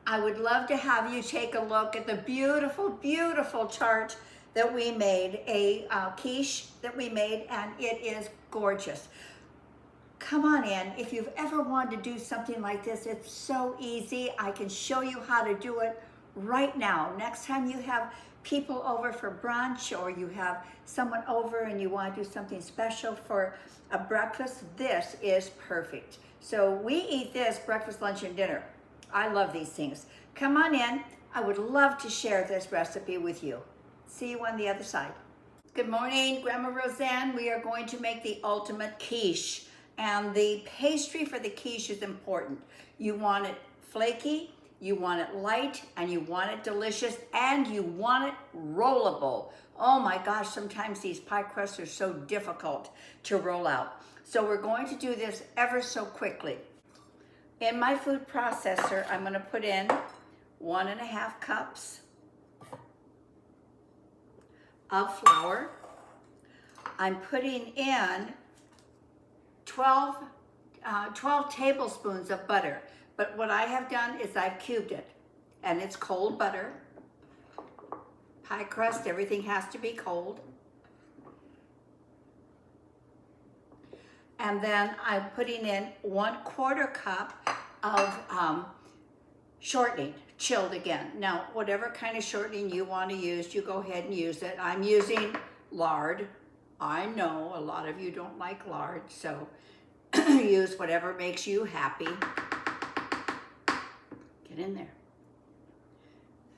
I would love to have you take a look at the beautiful, beautiful tart that we made, a quiche that we made, and it is gorgeous. Come on in. If you've ever wanted to do something like this, it's so easy. I can show you how to do it right now. Next time you have people over for brunch, or you have someone over and you want to do something special for a breakfast, this is perfect. So we eat this breakfast, lunch, and dinner. I love these things. Come on in. I would love to share this recipe with you. See you on the other side. Good morning, Grandma Roseanne. We are going to make the ultimate quiche. And the pastry for the quiche is important. You want it flaky, you want it light, and you want it delicious, and you want it rollable. Oh my gosh, sometimes these pie crusts are so difficult to roll out. So we're going to do this ever so quickly. In my food processor, I'm going to put in 1.5 cups of flour. I'm putting in 12 tablespoons of butter. But what I have done is I've cubed it, and it's cold butter. Pie crust, everything has to be cold. And then I'm putting in 1/4 cup of shortening, chilled again. Now, whatever kind of shortening you want to use, you go ahead and use it. I'm using lard. I know a lot of you don't like lard, so use whatever makes you happy. Get in there.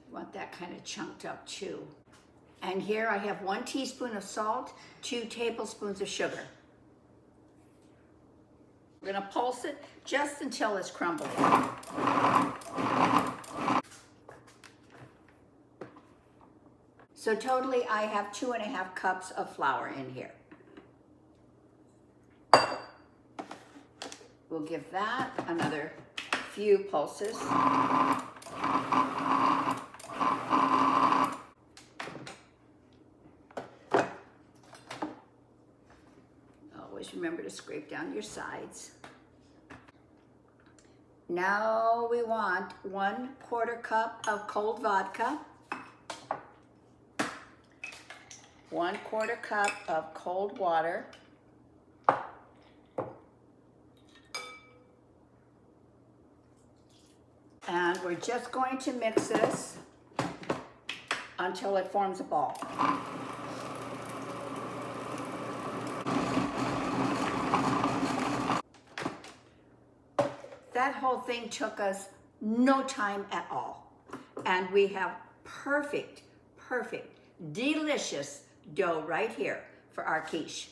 You want that kind of chunked up too. And here I have 1 teaspoon of salt, 2 tablespoons of sugar. We're gonna pulse it just until it's crumbling. So totally I have 2.5 cups of flour in here. We'll give that another few pulses. Always remember to scrape down your sides. Now we want 1/4 cup of cold vodka, 1/4 cup of cold water, and we're just going to mix this until it forms a ball. That whole thing took us no time at all. And we have perfect, delicious dough right here for our quiche.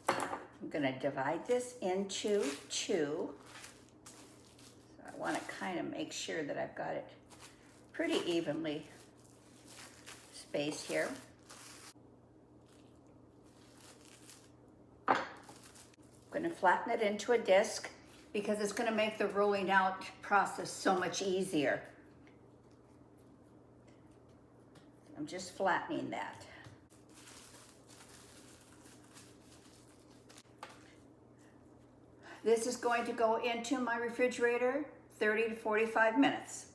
I'm gonna divide this into 2. So I wanna kind of make sure that I've got it pretty evenly spaced here. I'm going to flatten it into a disc because it's going to make the rolling out process so much easier. I'm just flattening that. This is going to go into my refrigerator 30 to 45 minutes.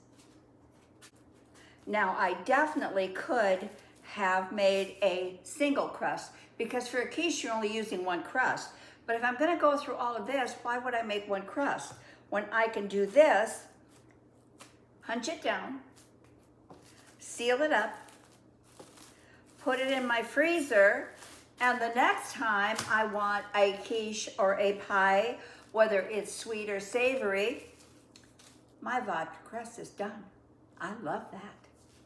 Now, I definitely could have made a single crust because for a quiche you're only using 1 crust. But if I'm going to go through all of this, why would I make 1 crust when I can do this, hunch it down, seal it up, put it in my freezer, and the next time I want a quiche or a pie, whether it's sweet or savory, my vodka crust is done. I love that.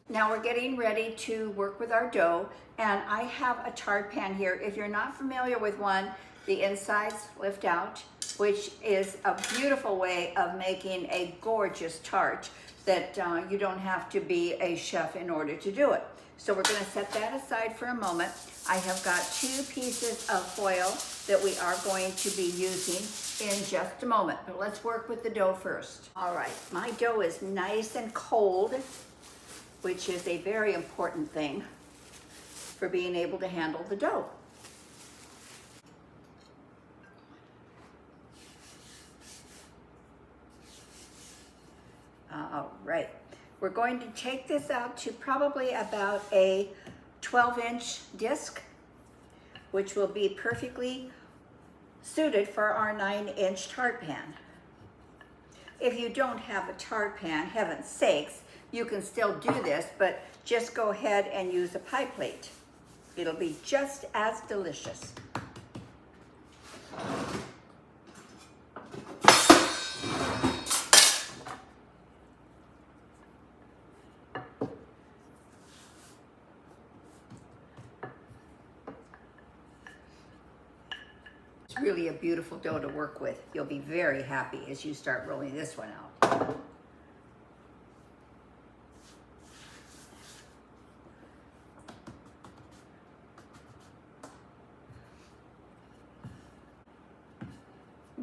Now we're getting ready to work with our dough, and I have a tart pan here. If you're not familiar with one, the insides lift out, which is a beautiful way of making a gorgeous tart that you don't have to be a chef in order to do it. So we're gonna set that aside for a moment. I have got 2 pieces of foil that we are going to be using in just a moment, but let's work with the dough first. All right, my dough is nice and cold, which is a very important thing for being able to handle the dough. right, we're going to take this out to probably about a 12-inch disc, which will be perfectly suited for our 9-inch tart pan. If you don't have a tart pan, heaven's sakes, you can still do this, but just go ahead and use a pie plate. It'll be just as delicious. It's really a beautiful dough to work with. You'll be very happy as you start rolling this one out.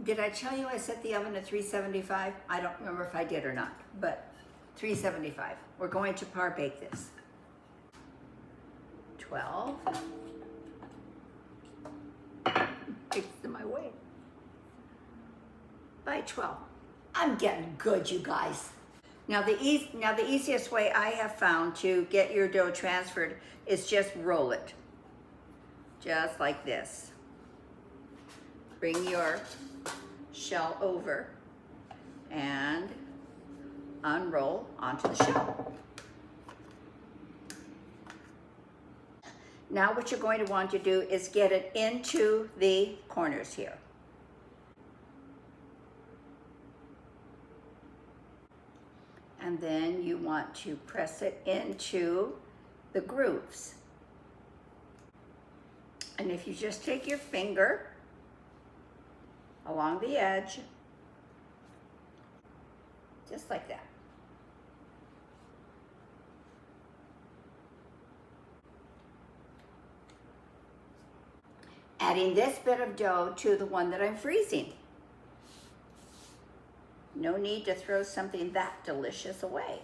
Did I tell you I set the oven at 375? I don't remember if I did or not, but 375. We're going to par bake this. 12. It's in my way. By 12. I'm getting good, you guys. Now the easiest way I have found to get your dough transferred is just roll it. Just like this. Bring your shell over and unroll onto the shell. Now what you're going to want to do is get it into the corners here. And then you want to press it into the grooves. And if you just take your finger along the edge, just like that. Adding this bit of dough to the one that I'm freezing. No need to throw something that delicious away.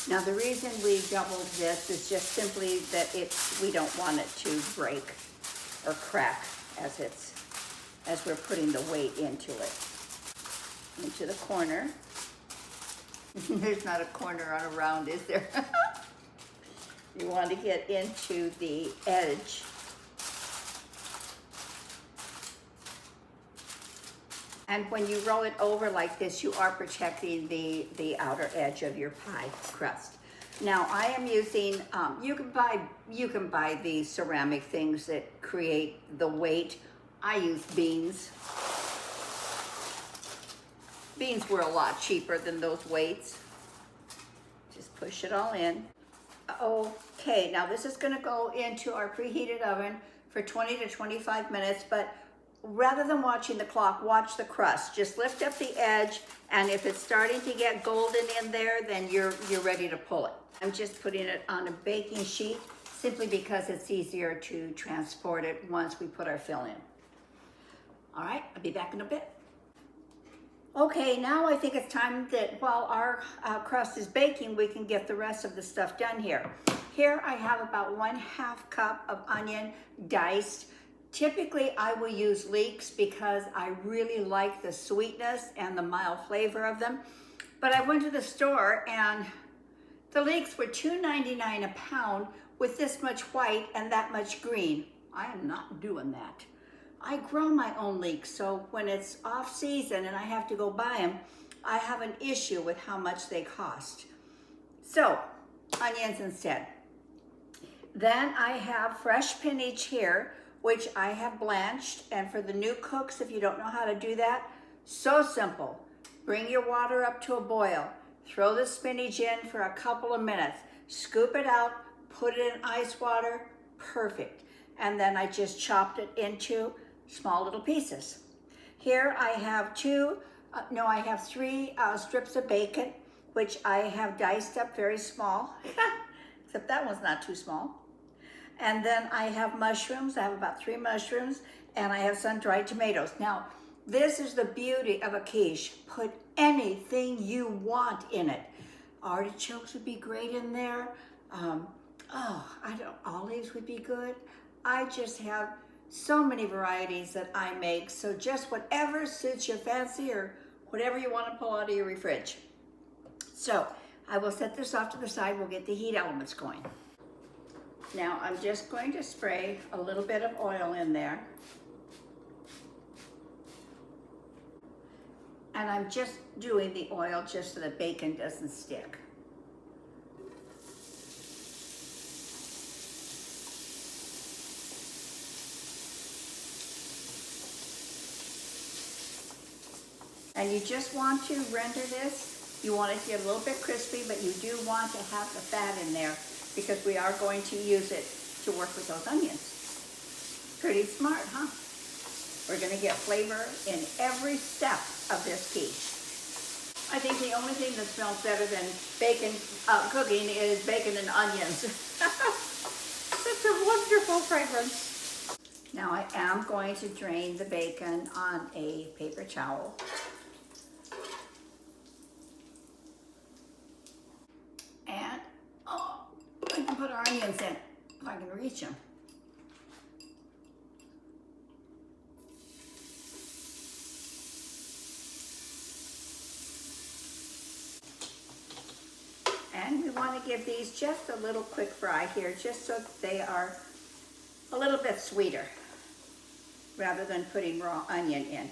Now the reason we doubled this is just simply that we don't want it to break or crack as we're putting the weight into it. Into the corner. There's not a corner on a round, is there? You want to get into the edge. And when you roll it over like this, you are protecting the outer edge of your pie crust. Now I am using, you can buy the ceramic things that create the weight. I use beans. Beans were a lot cheaper than those weights. Just push it all in. Okay, now this is gonna go into our preheated oven for 20 to 25 minutes, but rather than watching the clock, watch the crust. Just lift up the edge, and if it's starting to get golden in there, then you're ready to pull it. I'm just putting it on a baking sheet simply because it's easier to transport it once we put our fill in. All right, I'll be back in a bit. Okay, now I think it's time that while our crust is baking, we can get the rest of the stuff done here. Here I have about 1/2 cup of onion diced. Typically I will use leeks because I really like the sweetness and the mild flavor of them. But I went to the store and the leeks were $2.99 a pound with this much white and that much green. I am not doing that. I grow my own leeks, so when it's off season and I have to go buy them, I have an issue with how much they cost. So, onions instead. Then I have fresh spinach here, which I have blanched. And for the new cooks, if you don't know how to do that, so simple. Bring your water up to a boil. Throw the spinach in for a couple of minutes. Scoop it out, put it in ice water, perfect. And then I just chopped it into small little pieces. Here I have I have 3 strips of bacon, which I have diced up very small, except that one's not too small. And then I have mushrooms. I have about 3 mushrooms, and I have sun-dried tomatoes. Now, this is the beauty of a quiche. Put anything you want in it. Artichokes would be great in there. Olives would be good. I just have so many varieties that I make. So just whatever suits your fancy or whatever you want to pull out of your fridge. So I will set this off to the side. We'll get the heat elements going. Now I'm just going to spray a little bit of oil in there. And I'm just doing the oil just so the bacon doesn't stick. And you just want to render this. You want it to get a little bit crispy, but you do want to have the fat in there because we are going to use it to work with those onions. Pretty smart, huh? We're gonna get flavor in every step of this quiche. I think the only thing that smells better than bacon cooking is bacon and onions. Such a wonderful fragrance. Now I am going to drain the bacon on a paper towel. And, oh, I can put our onions in if I can reach them. And we want to give these just a little quick fry here, just so they are a little bit sweeter, rather than putting raw onion in.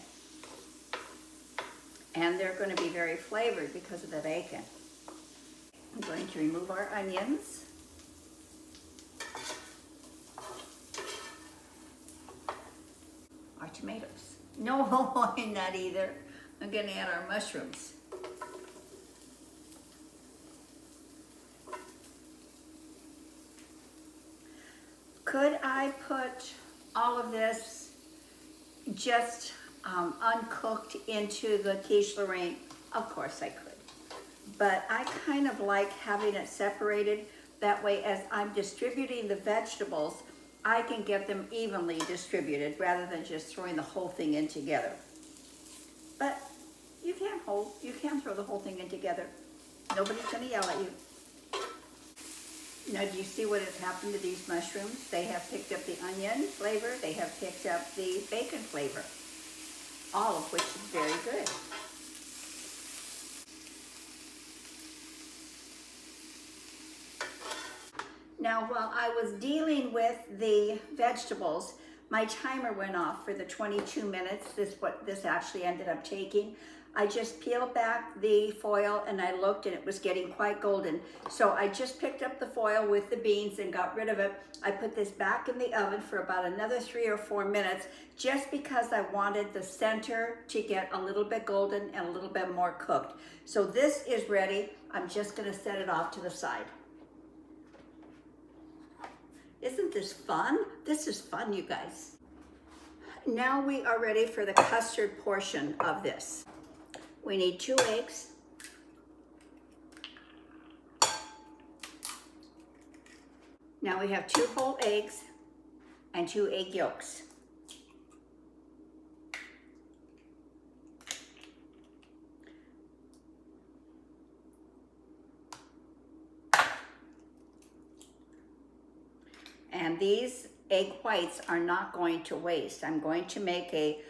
And they're going to be very flavored because of the bacon. I'm going to remove our onions. Our tomatoes. No, not either. I'm going to add our mushrooms. Could I put all of this just uncooked into the Quiche Lorraine? Of course I could. But I kind of like having it separated. That way, as I'm distributing the vegetables, I can get them evenly distributed rather than just throwing the whole thing in together. But you can throw the whole thing in together. Nobody's gonna yell at you. Now, do you see what has happened to these mushrooms? They have picked up the onion flavor, they have picked up the bacon flavor, all of which is very good. Now, while I was dealing with the vegetables, my timer went off for the 22 minutes. What this actually ended up taking. I just peeled back the foil and I looked and it was getting quite golden. So I just picked up the foil with the beans and got rid of it. I put this back in the oven for about another 3 or 4 minutes, just because I wanted the center to get a little bit golden and a little bit more cooked. So this is ready. I'm just gonna set it off to the side. Isn't this fun? This is fun, you guys. Now we are ready for the custard portion of this. We need 2 eggs. Now we have 2 whole eggs and 2 egg yolks. And these egg whites are not going to waste. I'm going to make a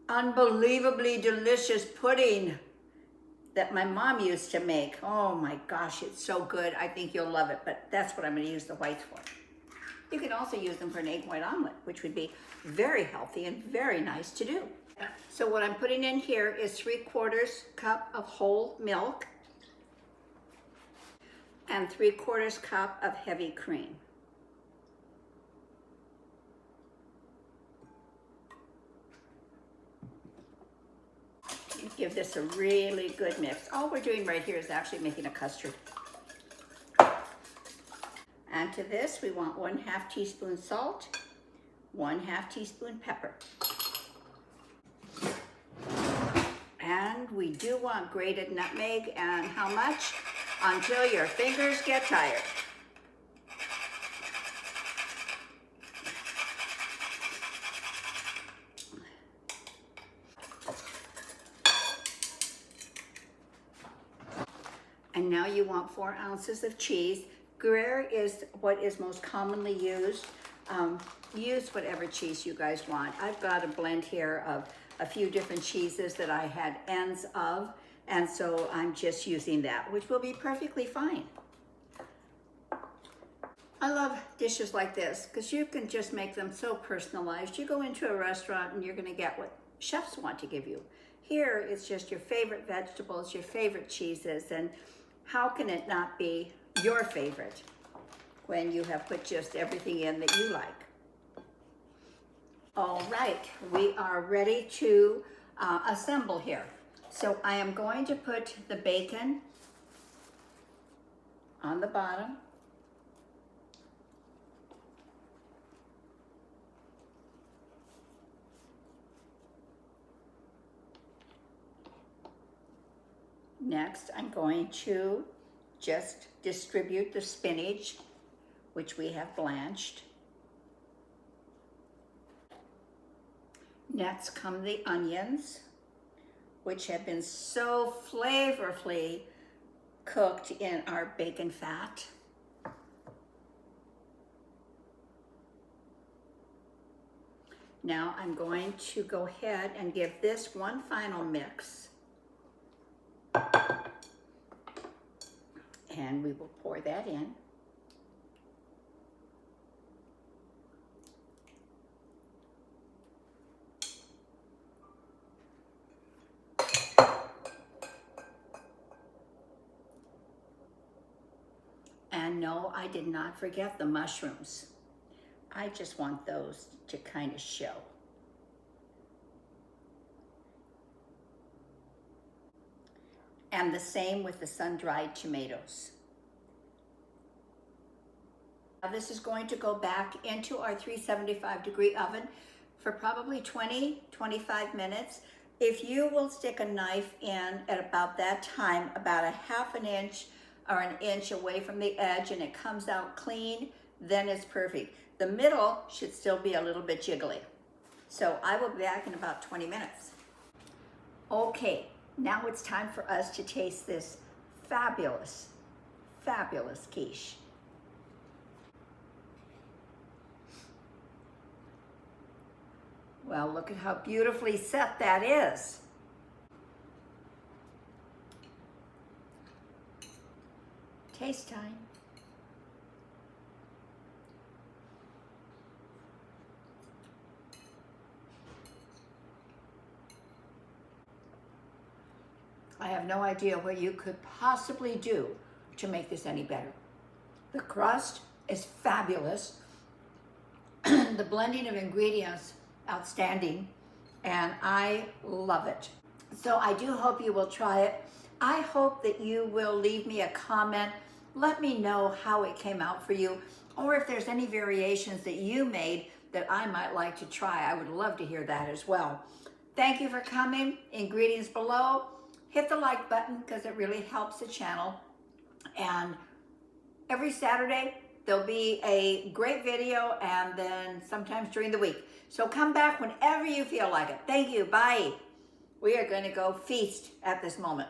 unbelievably delicious pudding that my mom used to make. Oh my gosh, it's so good. I think you'll love it, but that's what I'm going to use the whites for. You can also use them for an egg white omelet, which would be very healthy and very nice to do. So what I'm putting in here is 3/4 cup of whole milk and 3/4 cup of heavy cream. Give this a really good mix. All we're doing right here is actually making a custard. And to this, we want 1/2 teaspoon salt, 1/2 teaspoon pepper. And we do want grated nutmeg, and how much? Until your fingers get tired. And now you want 4 ounces of cheese. Gruyere is what is most commonly used. Use whatever cheese you guys want. I've got a blend here of a few different cheeses that I had ends of, and so I'm just using that, which will be perfectly fine. I love dishes like this because you can just make them so personalized. You go into a restaurant and you're going to get what chefs want to give you. Here, it's just your favorite vegetables, your favorite cheeses, and how can it not be your favorite when you have put just everything in that you like? All right, we are ready to assemble here. So I am going to put the bacon on the bottom. Next, I'm going to just distribute the spinach, which we have blanched. Next come the onions, which have been so flavorfully cooked in our bacon fat. Now I'm going to go ahead and give this one final mix. And we will pour that in. And no, I did not forget the mushrooms. I just want those to kind of show. And the same with the sun-dried tomatoes. Now this is going to go back into our 375-degree oven for probably 20-25 minutes. If you will stick a knife in at about that time, about a half an inch or an inch away from the edge, and it comes out clean, then it's perfect. The middle should still be a little bit jiggly. So I will be back in about 20 minutes. Okay. Now it's time for us to taste this fabulous, fabulous quiche. Well, look at how beautifully set that is. Taste time. I have no idea what you could possibly do to make this any better. The crust is fabulous. The blending of ingredients, outstanding, and I love it. So I do hope you will try it. I hope that you will leave me a comment. Let me know how it came out for you, or if there's any variations that you made that I might like to try. I would love to hear that as well. Thank you for coming. Ingredients below. Hit the like button because it really helps the channel. And every Saturday, there'll be a great video, and then sometimes during the week. So come back whenever you feel like it. Thank you. Bye. We are going to go feast at this moment.